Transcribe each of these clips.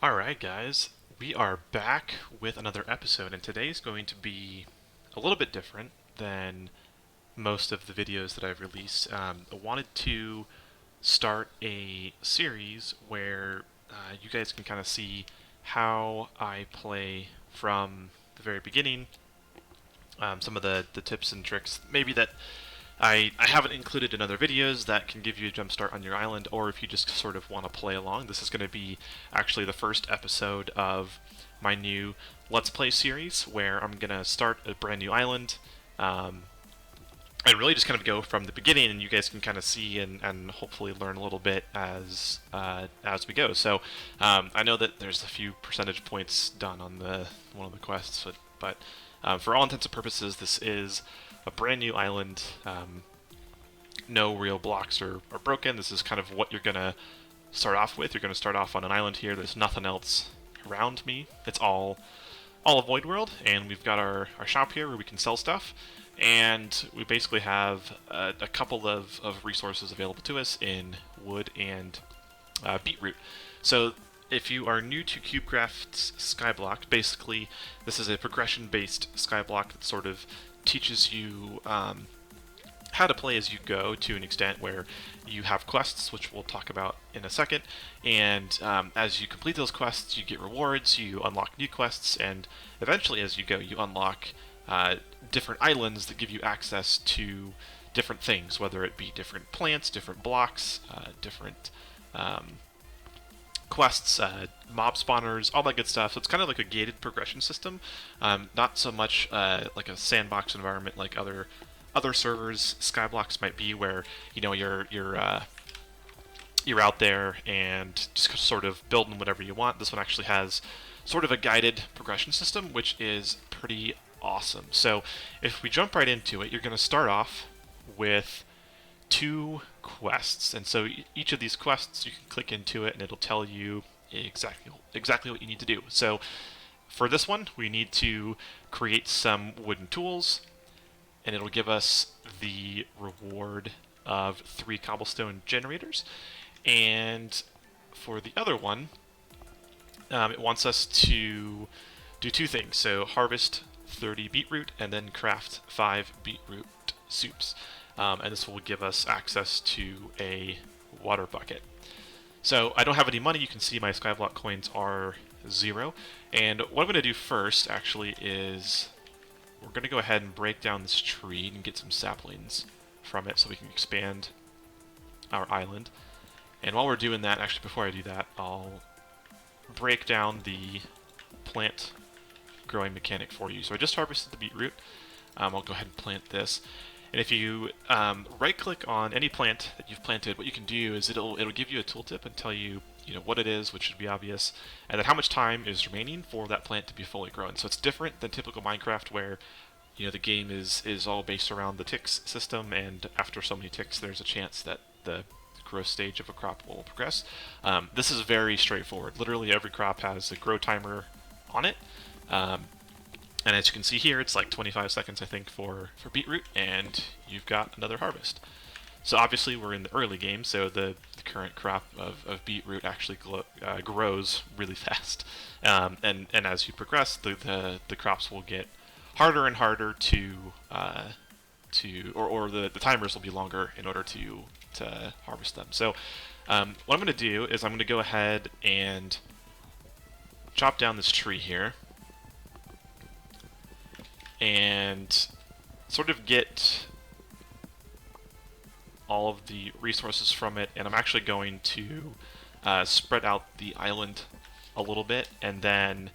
Alright, guys, we are back with another episode, and today's going to be a little bit different than most of the videos that I've released. I wanted to start a series where you guys can kind of see how I play from the very beginning, some of the tips and tricks maybe that I haven't included in other videos that can give you a jump start on your island, or if you just sort of want to play along. This is going to be actually the first episode of my new Let's Play series, where I'm going to start a brand new island, and really just kind of go from the beginning, and you guys can kind of see and hopefully learn a little bit as we go. So I know that there's a few percentage points done on one of the quests, but for all intents and purposes, this is a brand new island. No real blocks are broken. This is kind of what you're going to start off with. You're going to start off on an island here. There's nothing else around me. It's all a void world, and we've got our shop here where we can sell stuff. And we basically have a couple of resources available to us in wood and beetroot. So if you are new to Cubecraft's Skyblock, basically this is a progression-based Skyblock that sort of teaches you how to play as you go to an extent where you have quests, which we'll talk about in a second, and as you complete those quests, you get rewards, you unlock new quests, and eventually as you go, you unlock different islands that give you access to different things, whether it be different plants, different blocks, different quests, mob spawners, all that good stuff. So it's kind of like a gated progression system, not so much like a sandbox environment like other servers Skyblocks might be, where you're out there and just sort of building whatever you want. This one actually has sort of a guided progression system, which is pretty awesome. So if we jump right into it, you're going to start off with two quests, and so each of these quests you can click into it and it'll tell you exactly what you need to do. So for this one, we need to create some wooden tools, and it'll give us the reward of 3 cobblestone generators. And for the other one, it wants us to do 2 things. So harvest 30 beetroot and then craft 5 beetroot soups. And this will give us access to a water bucket. So I don't have any money. You can see my Skyblock coins are 0. And what I'm going to do first, actually, is we're going to go ahead and break down this tree and get some saplings from it so we can expand our island. And while we're doing that, actually before I do that, I'll break down the plant growing mechanic for you. So I just harvested the beetroot. I'll go ahead and plant this. And if you right-click on any plant that you've planted, what you can do is it'll give you a tooltip and tell you what it is, which should be obvious, and then how much time is remaining for that plant to be fully grown. So it's different than typical Minecraft, where the game is all based around the ticks system, and after so many ticks, there's a chance that the growth stage of a crop will progress. This is very straightforward. Literally every crop has a grow timer on it. And as you can see here, it's like 25 seconds, I think, for beetroot, and you've got another harvest. So obviously we're in the early game, so the current crop of beetroot actually grows really fast. And as you progress, the crops will get harder and harder or the timers will be longer in order to harvest them. So what I'm going to do is I'm going to go ahead and chop down this tree here and sort of get all of the resources from it, and I'm actually going to spread out the island a little bit, and then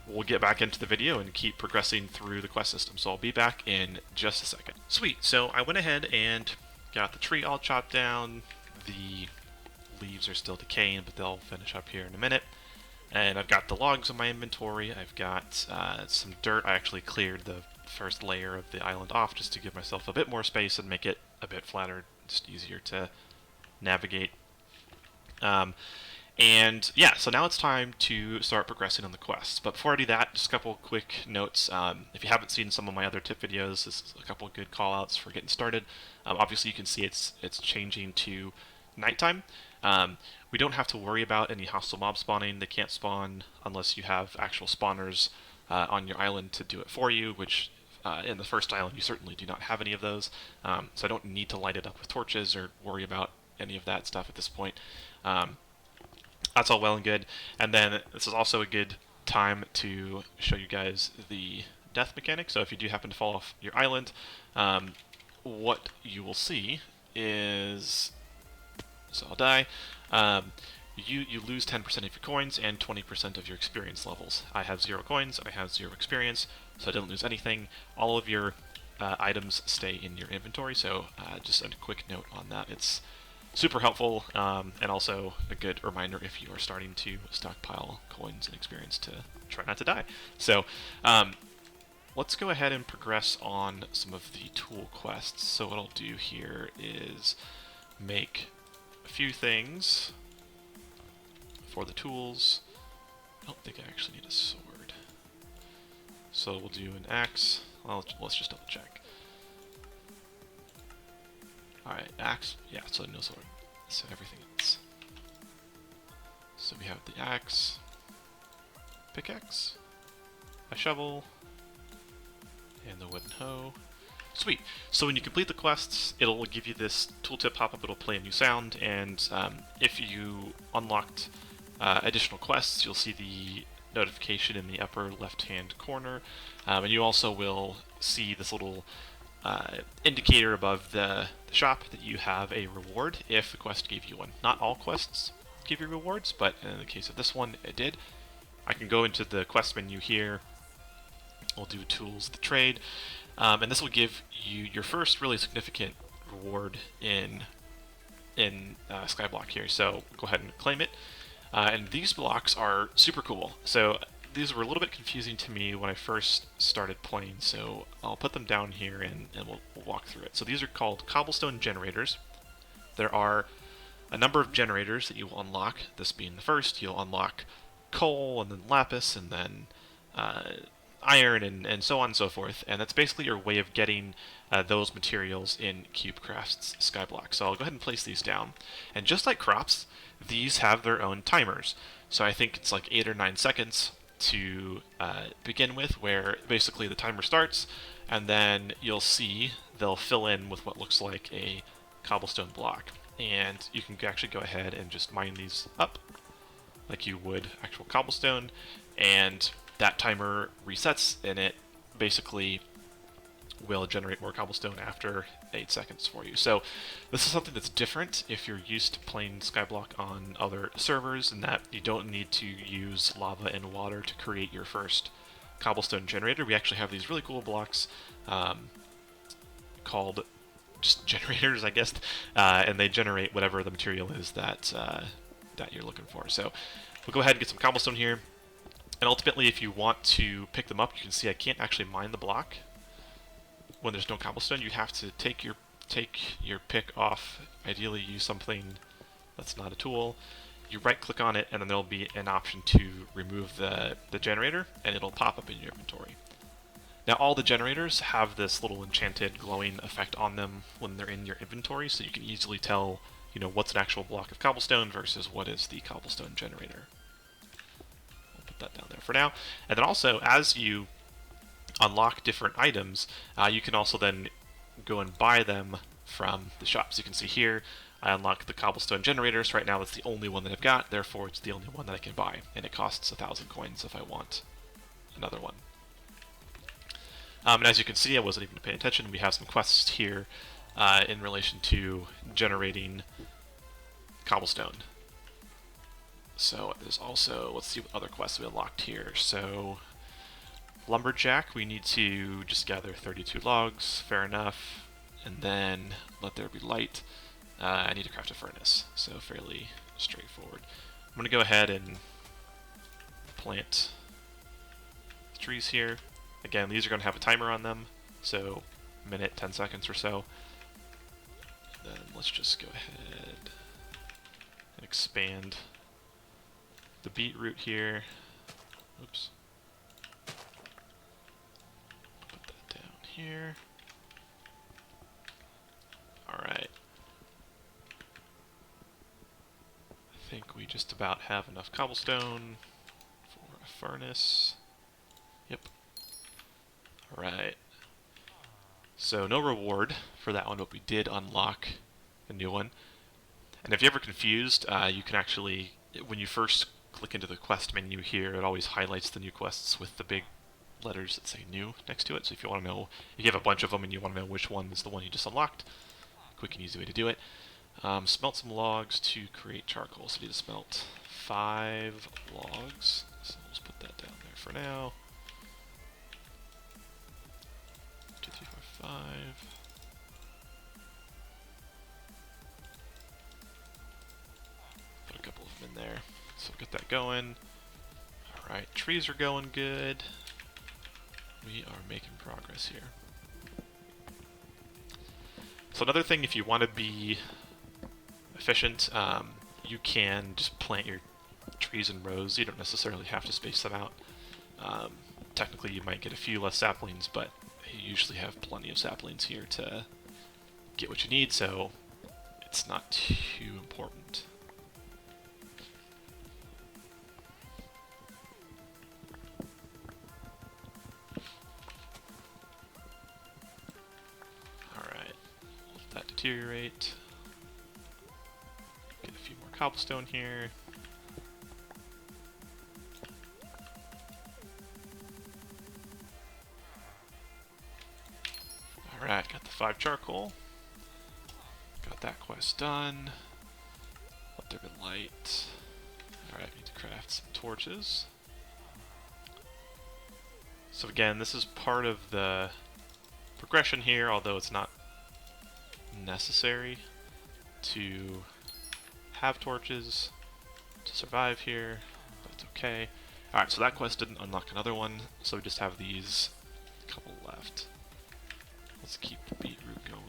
we'll get back into the video and keep progressing through the quest system. So I'll be back in just a second. Sweet, so I went ahead and got the tree all chopped down. The leaves are still decaying, but they'll finish up here in a minute. And I've got the logs in my inventory. I've got some dirt. I actually cleared the first layer of the island off just to give myself a bit more space and make it a bit flatter, just easier to navigate. And yeah, so now it's time to start progressing on the quests. But before I do that, just a couple quick notes. If you haven't seen some of my other tip videos, this is a couple good call outs for getting started. Obviously you can see it's changing to nighttime. We don't have to worry about any hostile mob spawning. They can't spawn unless you have actual spawners on your island to do it for you, which in the first island you certainly do not have any of those. So I don't need to light it up with torches or worry about any of that stuff at this point. That's all well and good. And then this is also a good time to show you guys the death mechanic. So if you do happen to fall off your island, what you will see is, so I'll die. You lose 10% of your coins and 20% of your experience levels. I have 0 coins, I have 0 experience, so I didn't lose anything. All of your items stay in your inventory, so just a quick note on that. It's super helpful, and also a good reminder if you are starting to stockpile coins and experience to try not to die. So let's go ahead and progress on some of the tool quests. So what I'll do here is make a few things for the tools. I don't think I actually need a sword. So we'll do an axe. Well, let's just double check. Alright, axe. Yeah, so no sword. So everything else. So we have the axe, pickaxe, a shovel, and the wooden hoe. Sweet. So when you complete the quests, it'll give you this tooltip pop-up. It'll play a new sound, and if you unlocked additional quests, you'll see the notification in the upper left-hand corner, and you also will see this little indicator above the shop that you have a reward if the quest gave you one. Not all quests give you rewards, but in the case of this one, it did. I can go into the quest menu here. We'll do tools, the trade, and this will give you your first really significant reward in Skyblock here. So go ahead and claim it. And these blocks are super cool. So these were a little bit confusing to me when I first started playing, so I'll put them down here and we'll walk through it. So these are called cobblestone generators. There are a number of generators that you will unlock, this being the first. You'll unlock coal, and then lapis, and then iron, and so on and so forth. And that's basically your way of getting those materials in Cubecraft's Skyblock. So I'll go ahead and place these down. And just like crops, these have their own timers. So I think it's like 8 or 9 seconds to begin with, where basically the timer starts, and then you'll see they'll fill in with what looks like a cobblestone block. And you can actually go ahead and just mine these up like you would actual cobblestone, and that timer resets, and it basically will generate more cobblestone after 8 seconds for you. So this is something that's different if you're used to playing Skyblock on other servers, in that you don't need to use lava and water to create your first cobblestone generator. We actually have these really cool blocks called just generators, I guess, and they generate whatever the material is that that you're looking for. So we'll go ahead and get some cobblestone here, and ultimately if you want to pick them up, you can see I can't actually mine the block when there's no cobblestone. You have to take your pick off. Ideally use something that's not a tool. You right click on it, and then there'll be an option to remove the generator, and it'll pop up in your inventory. Now all the generators have this little enchanted glowing effect on them when they're in your inventory, so you can easily tell, you know, what's an actual block of cobblestone versus what is the cobblestone generator. I'll put that down there for now. And then also, as you unlock different items, you can also then go and buy them from the shops. You can see here, I unlock the cobblestone generators. Right now that's the only one that I've got, therefore it's the only one that I can buy, and it costs 1,000 coins if I want another one. And as you can see, I wasn't even paying attention. We have some quests here in relation to generating cobblestone. So there's also, let's see what other quests we unlocked here. So lumberjack, we need to just gather 32 logs, fair enough, and then let there be light. I need to craft a furnace, so fairly straightforward. I'm going to go ahead and plant the trees here. Again, these are going to have a timer on them, so a minute, 10 seconds or so. And then let's just go ahead and expand the beetroot here. Oops. Put that down here. Alright. think we just about have enough cobblestone for a furnace. Yep. Alright. So no reward for that one, but we did unlock a new one. And if you're ever confused, you can actually, when you first click into the quest menu here, it always highlights the new quests with the big letters that say new next to it. So if you want to know, if you have a bunch of them and you want to know which one is the one you just unlocked, quick and easy way to do it. Smelt some logs to create charcoal. So we need to smelt 5 logs. So let's put that down there for now. 2, 3, 4, 5. Put a couple of them in there. So get that going. Alright, trees are going good. We are making progress here. So another thing, if you want to be efficient, you can just plant your trees in rows. You don't necessarily have to space them out. Technically, you might get a few less saplings, but you usually have plenty of saplings here to get what you need, so it's not too important. Alright, let that deteriorate. Get a few more cobblestone here. Alright, got the 5 charcoal. Got that quest done. Let there be light. Alright, need to craft some torches. So again, this is part of the progression here, although it's not necessary to have torches to survive here. That's okay. Alright, so that quest didn't unlock another one, so we just have these couple left. Let's keep the beetroot going.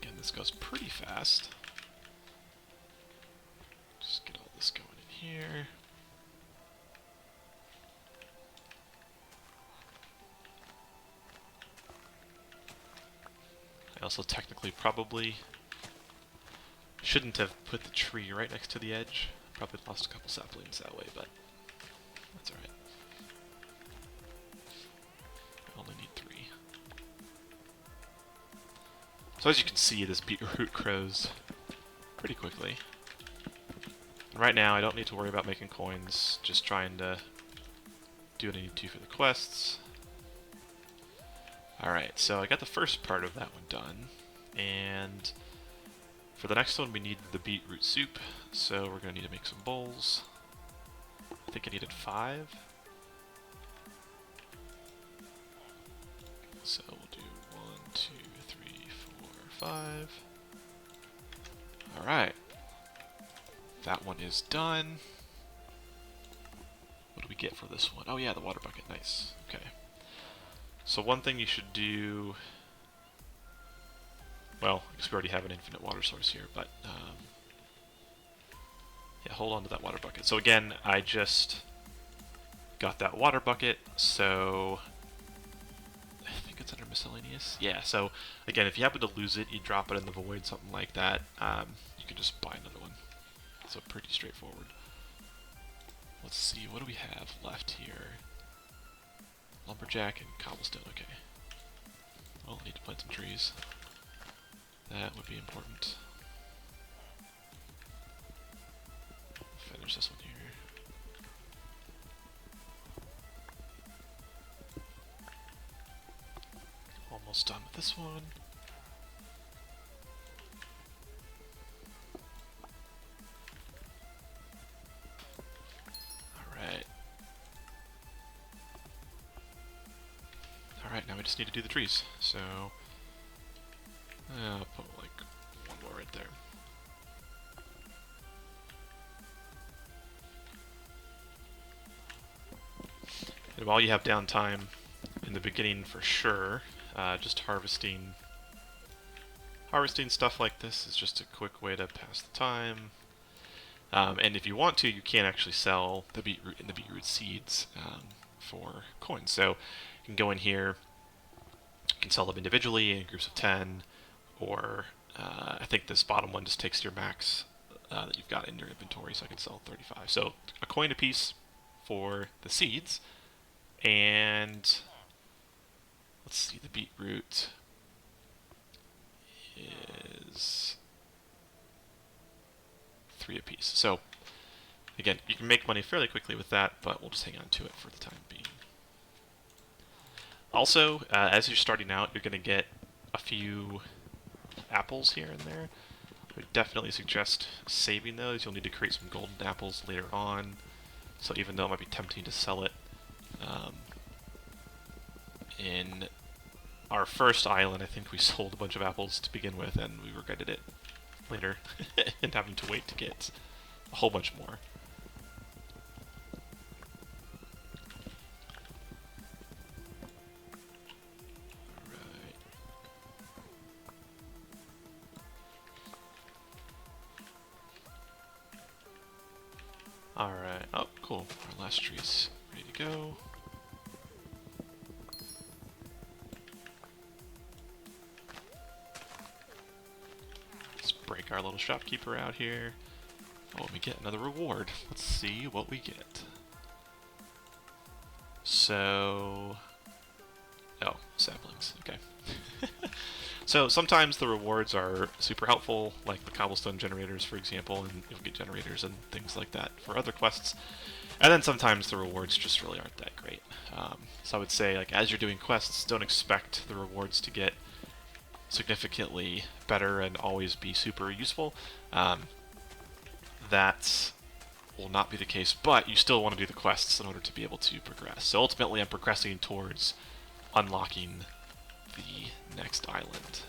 Again, this goes pretty fast. Just get all this going in here. I also technically probably shouldn't have put the tree right next to the edge. Probably lost a couple saplings that way, but that's alright. I only need 3. So as you can see, this beetroot grows pretty quickly. And right now, I don't need to worry about making coins, just trying to do what I need to for the quests. Alright, so I got the first part of that one done, and for the next one we need the beetroot soup, so we're going to need to make some bowls. I think I needed 5. So we'll do 1, 2, 3, 4, 5. Alright. That one is done. What do we get for this one? Oh yeah, the water bucket, nice. Okay. So one thing you should do, well, I guess we already have an infinite water source here, but yeah, hold on to that water bucket. So again, I just got that water bucket, so I think it's under miscellaneous. Yeah, so again, if you happen to lose it, you drop it in the void, something like that, you can just buy another one. So pretty straightforward. Let's see, what do we have left here? Lumberjack and cobblestone, okay. Well, I need to plant some trees. That would be important. Finish this one here. Almost done with this one. Alright. Alright, now we just need to do the trees. So, I'll put like one more right there. And while you have downtime in the beginning, for sure, just harvesting stuff like this is just a quick way to pass the time. And if you want to, you can actually sell the beetroot and the beetroot seeds for coins. So you can go in here, You can sell them individually in groups of 10, or I think this bottom one just takes your max that you've got in your inventory, so I can sell 35. So a coin apiece for the seeds, and let's see, the beetroot is 3 apiece. So again, you can make money fairly quickly with that, but we'll just hang on to it for the time being. Also, as you're starting out, you're going to get a few apples here and there. I would definitely suggest saving those. You'll need to create some golden apples later on, so even though it might be tempting to sell it, in our first island, I think we sold a bunch of apples to begin with, and we regretted it later, and having to wait to get a whole bunch more. Alright, oh, cool. Our last tree is ready to go. Let's break our little shopkeeper out here. Oh, we get another reward. Let's see what we get. So... oh, saplings. Okay. So sometimes the rewards are super helpful, like the cobblestone generators, for example, and you'll get generators and things like that for other quests. And then sometimes the rewards just really aren't that great. So I would say, like, as you're doing quests, don't expect the rewards to get significantly better and always be super useful. That will not be the case, but you still want to do the quests in order to be able to progress. So ultimately I'm progressing towards unlocking the next island.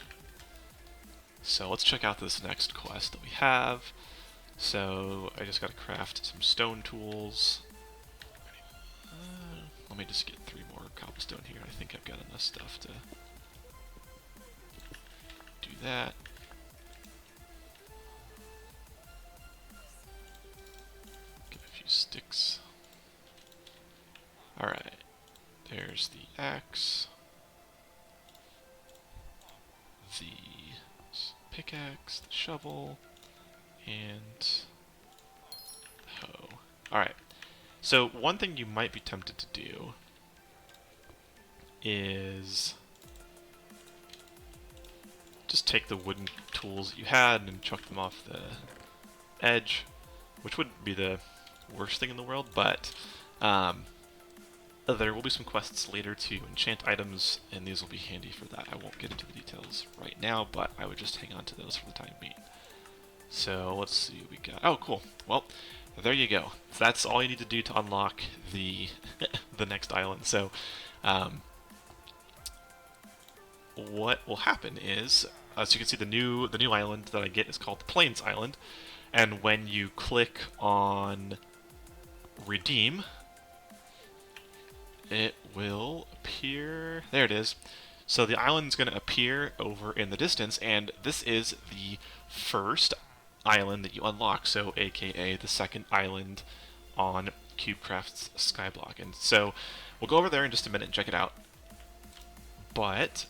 So let's check out this next quest that we have. So I just got to craft some stone tools. Let me just get 3 more cobblestone here. I think I've got enough stuff to do that. Get a few sticks. Alright, there's the axe, the pickaxe, the shovel, and the hoe. Alright, so one thing you might be tempted to do is just take the wooden tools that you had and chuck them off the edge, which wouldn't be the worst thing in the world, but there will be some quests later to enchant items, and these will be handy for that. I won't get into the details right now, but I would just hang on to those for the time being. So let's see what we got. Oh, cool. Well, there you go. That's all you need to do to unlock the the next island. So what will happen is, as you can see, the new island that I get is called the Plains Island, and when you click on redeem, it will appear. There it is. So the island's going to appear over in the distance, and this is the first island that you unlock, so aka the second island on Cubecraft's Skyblock. And so we'll go over there in just a minute and check it out. But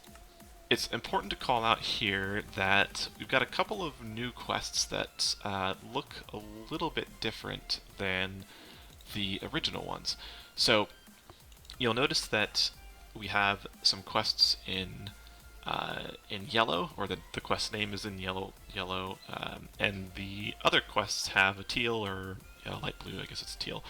it's important to call out here that we've got a couple of new quests that look a little bit different than the original ones. So you'll notice that we have some quests in yellow, or the quest name is in yellow, and the other quests have a teal or light blue. I guess it's teal,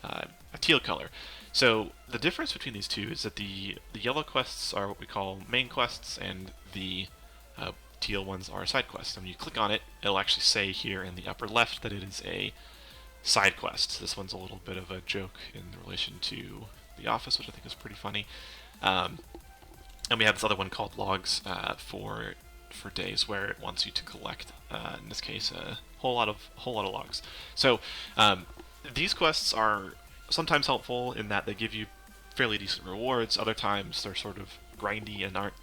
a teal color. So the difference between these two is that the yellow quests are what we call main quests, and the teal ones are side quests. And when you click on it, it'll actually say here in the upper left that it is a side quest. This one's a little bit of a joke in relation to The Office, which I think is pretty funny. And we have this other one called logs for days, where it wants you to collect, in this case, a whole lot of logs. So these quests are sometimes helpful in that they give you fairly decent rewards. Other times they're sort of grindy and aren't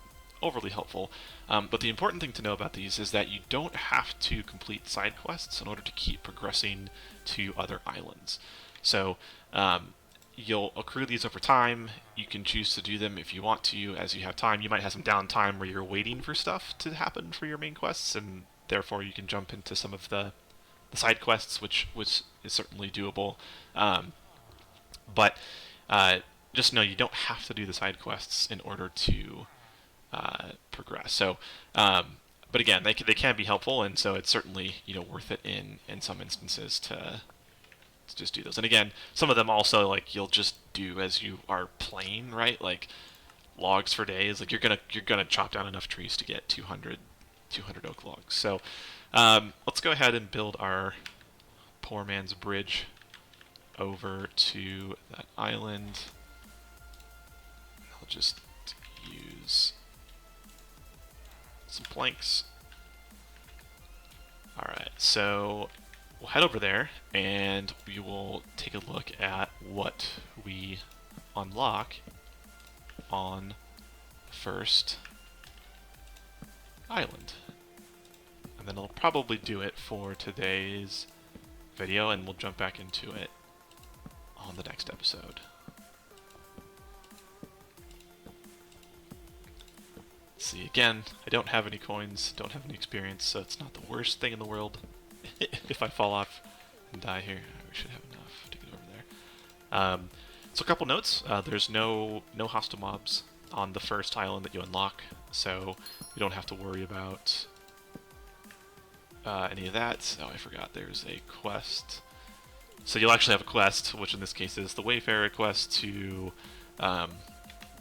overly helpful. But the important thing to know about these is that you don't have to complete side quests in order to keep progressing to other islands. So you'll accrue these over time. You can choose to do them if you want to as you have time. You might have some downtime where you're waiting for stuff to happen for your main quests, and therefore you can jump into some of the side quests, which is certainly doable. But just know you don't have to do the side quests in order to progress. So, but again, they can be helpful, and so it's certainly worth it in some instances to just do those. And again, some of them also like you'll just do as you are playing, right? Like logs for days. Like you're gonna chop down enough trees to get 200 oak logs. So let's go ahead and build our poor man's bridge over to that island. I'll just use some planks. Alright, so we'll head over there and we will take a look at what we unlock on the first island. And then I'll probably do it for today's video, and we'll jump back into it on the next episode. See, again, I don't have any coins, don't have any experience, so it's not the worst thing in the world if I fall off and die here. We should have enough to get over there. So a couple notes. There's no hostile mobs on the first island that you unlock, so you don't have to worry about any of that. Oh, I forgot there's a quest. So you'll actually have a quest, which in this case is the Wayfarer quest, to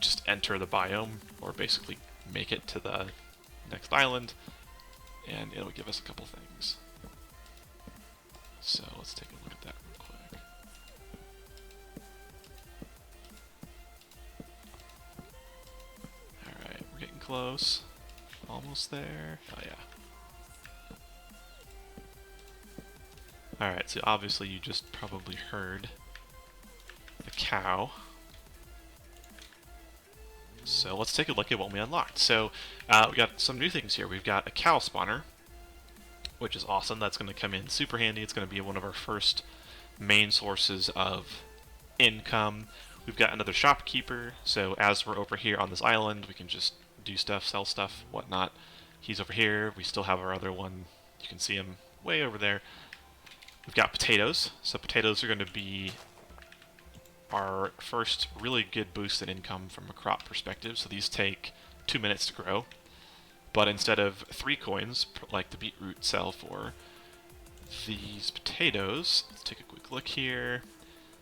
just enter the biome, or basically make it to the next island, and it'll give us a couple things. So let's take a look at that real quick. Alright, we're getting close. Almost there. Oh yeah. Alright, so obviously you just probably heard the cow. So let's take a look at what we unlocked. So we got some new things here. We've got a cow spawner, which is awesome. That's going to come in super handy. It's going to be one of our first main sources of income. We've got another shopkeeper, so as we're over here on this island, we can just do stuff, sell stuff, whatnot. He's over here. We still have our other one. You can see him way over there. We've got potatoes. So potatoes are going to be our first really good boost in income from a crop perspective. So these take 2 minutes to grow, but instead of 3 coins like the beetroot sell for, these potatoes, let's take a quick look here,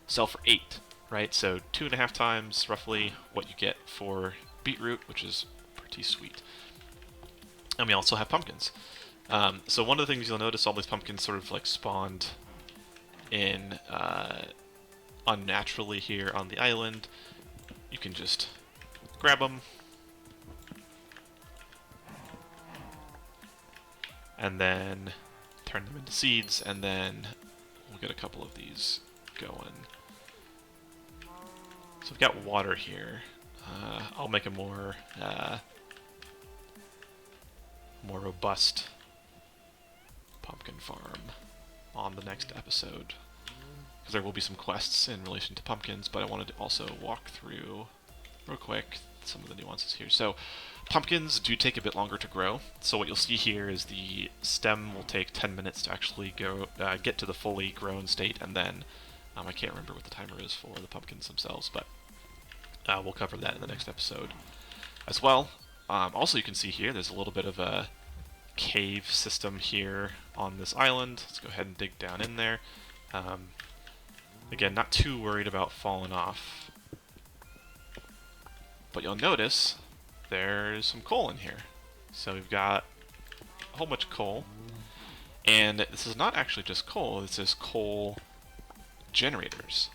sell for 8, right? So 2.5 times roughly what you get for beetroot, which is pretty sweet. And we also have pumpkins. So one of the things you'll notice, all these pumpkins sort of like spawned in unnaturally here on the island. You can just grab them and then turn them into seeds, and then we'll get a couple of these going. So we've got water here. I'll make a more robust pumpkin farm on the next episode, because there will be some quests in relation to pumpkins, but I wanted to also walk through real quick some of the nuances here. So pumpkins do take a bit longer to grow. So what you'll see here is the stem will take 10 minutes to actually go get to the fully grown state, and then I can't remember what the timer is for the pumpkins themselves, but we'll cover that in the next episode as well. Also, you can see here there's a little bit of a cave system here on this island. Let's go ahead and dig down in there. Again, not too worried about falling off, but you'll notice there's some coal in here. So we've got a whole bunch of coal, and this is not actually just coal, this is coal generators.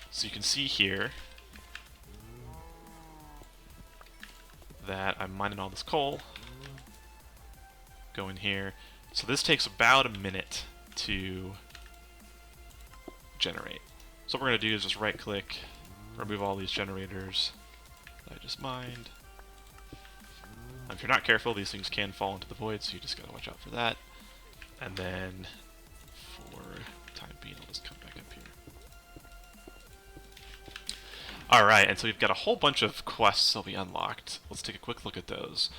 So you can see here that I'm mining all this coal. Go in here. So this takes about a minute to generate. So what we're going to do is just right click, remove all these generators that I just mined. If you're not careful, these things can fall into the void, so you just got to watch out for that. And then for the time being, I'll just come back up here. Alright, and so we've got a whole bunch of quests that'll be unlocked. Let's take a quick look at those.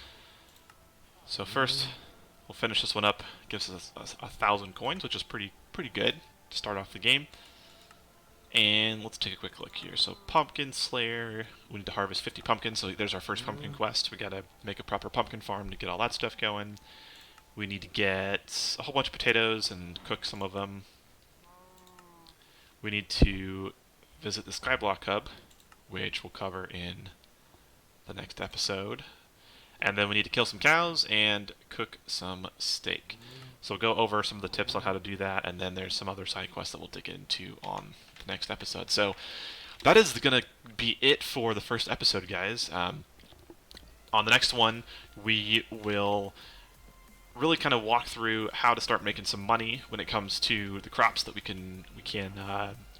So first, we'll finish this one up. Gives us 1,000 coins, which is pretty good to start off the game. And let's take a quick look here. So Pumpkin Slayer, we need to harvest 50 pumpkins, so there's our first pumpkin quest. We gotta make a proper pumpkin farm to get all that stuff going. We need to get a whole bunch of potatoes and cook some of them. We need to visit the Skyblock hub, which we'll cover in the next episode. And then we need to kill some cows and cook some steak. So we'll go over some of the tips on how to do that, and then there's some other side quests that we'll dig into on the next episode. So that is going to be it for the first episode, guys. On the next one, we will really kind of walk through how to start making some money when it comes to the crops that we can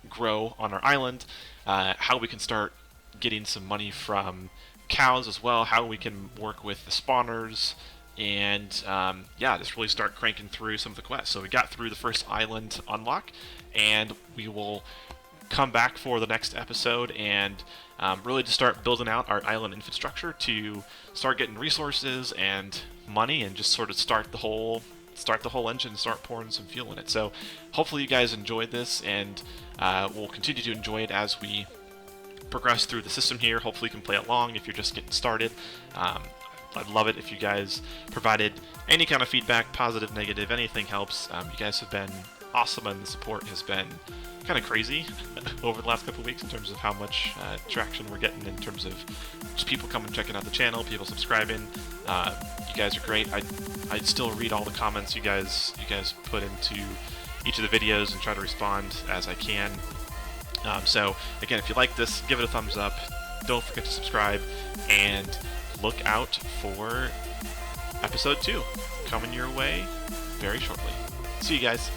grow on our island, how we can start getting some money from cows as well, how we can work with the spawners, and yeah, just really start cranking through some of the quests. So we got through the first island unlock, and we will come back for the next episode and really just start building out our island infrastructure to start getting resources and money, and just sort of start the whole engine and start pouring some fuel in it. So hopefully you guys enjoyed this, and we'll continue to enjoy it as we progress through the system here. Hopefully you can play along if you're just getting started. I'd love it if you guys provided any kind of feedback, positive, negative, anything helps. You guys have been awesome, and the support has been kind of crazy over the last couple of weeks in terms of how much traction we're getting in terms of just people coming checking out the channel, people subscribing. You guys are great. I still read all the comments you guys put into each of the videos and try to respond as I can. So again, if you like this, give it a thumbs up. Don't forget to subscribe, and look out for episode 2 coming your way very shortly. See you guys.